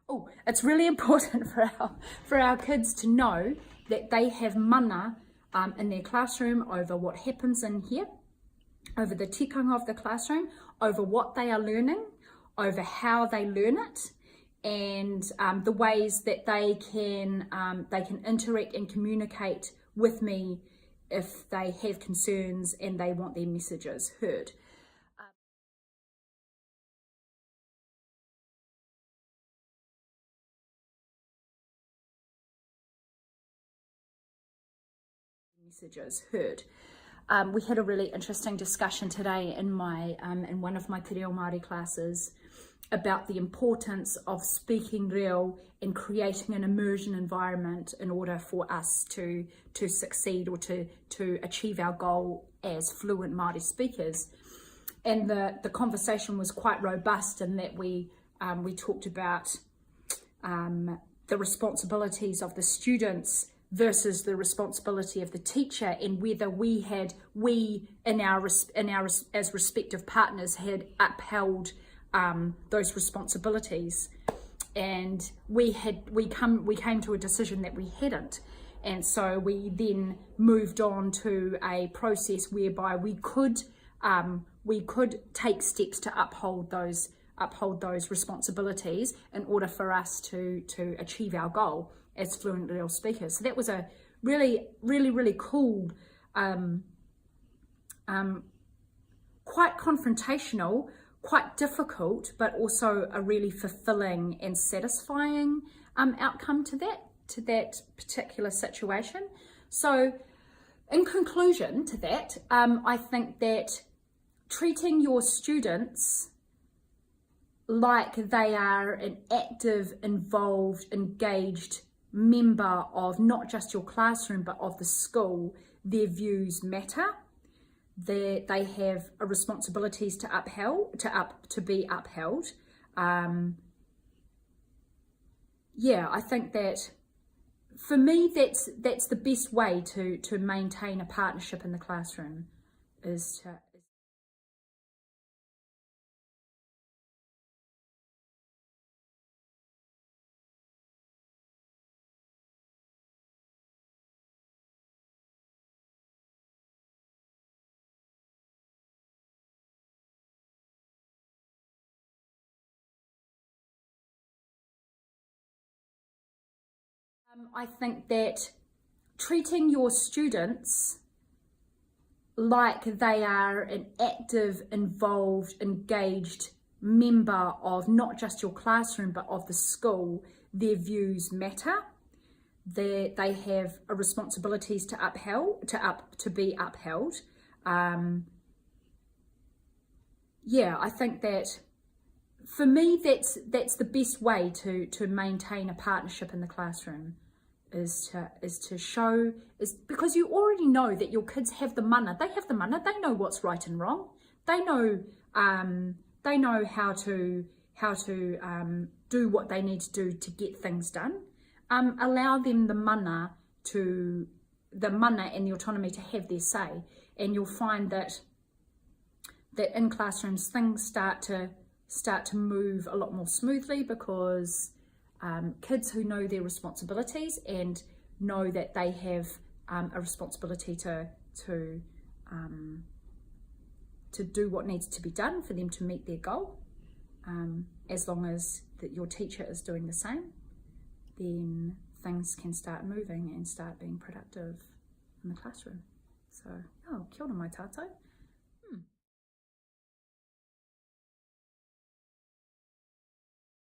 Oh, it's really important for our kids to know that they have mana in their classroom over what happens in here, over the tikanga of the classroom, over what they are learning, over how they learn it, and the ways that they can interact and communicate with me if they have concerns and they want their messages heard. We had a really interesting discussion today in one of my Te Reo Māori classes about the importance of speaking reo and creating an immersion environment in order for us to succeed or to achieve our goal as fluent Māori speakers. And the conversation was quite robust in that we talked about the responsibilities of the students versus the responsibility of the teacher, and whether we as respective partners had upheld those responsibilities, and we came to a decision that we hadn't, and so we then moved on to a process whereby we could take steps to uphold those responsibilities in order for us to achieve our goal as fluent reo speakers. So that was a really cool, quite confrontational, quite difficult, but also a really fulfilling and satisfying outcome to that particular situation. So in conclusion to that, I think that treating your students like they are an active, involved, engaged member of not just your classroom but of the school, their views matter. They have responsibilities to be upheld. Yeah, I think that for me that's the best way to maintain a partnership in the classroom is to I think that treating your students like they are an active, involved, engaged member of not just your classroom but of the school, their views matter. They have responsibilities to be upheld. Yeah, I think that for me that's the best way to maintain a partnership in the classroom is because you already know that your kids have the mana. They have the mana. They know what's right and wrong. They know how to do what they need to do to get things done. Allow them the mana and the autonomy to have their say, and you'll find that in classrooms things start to move a lot more smoothly, because kids who know their responsibilities and know that they have a responsibility to do what needs to be done for them to meet their goal, as long as that your teacher is doing the same, then things can start moving and start being productive in the classroom. So, kia ora mai tātou.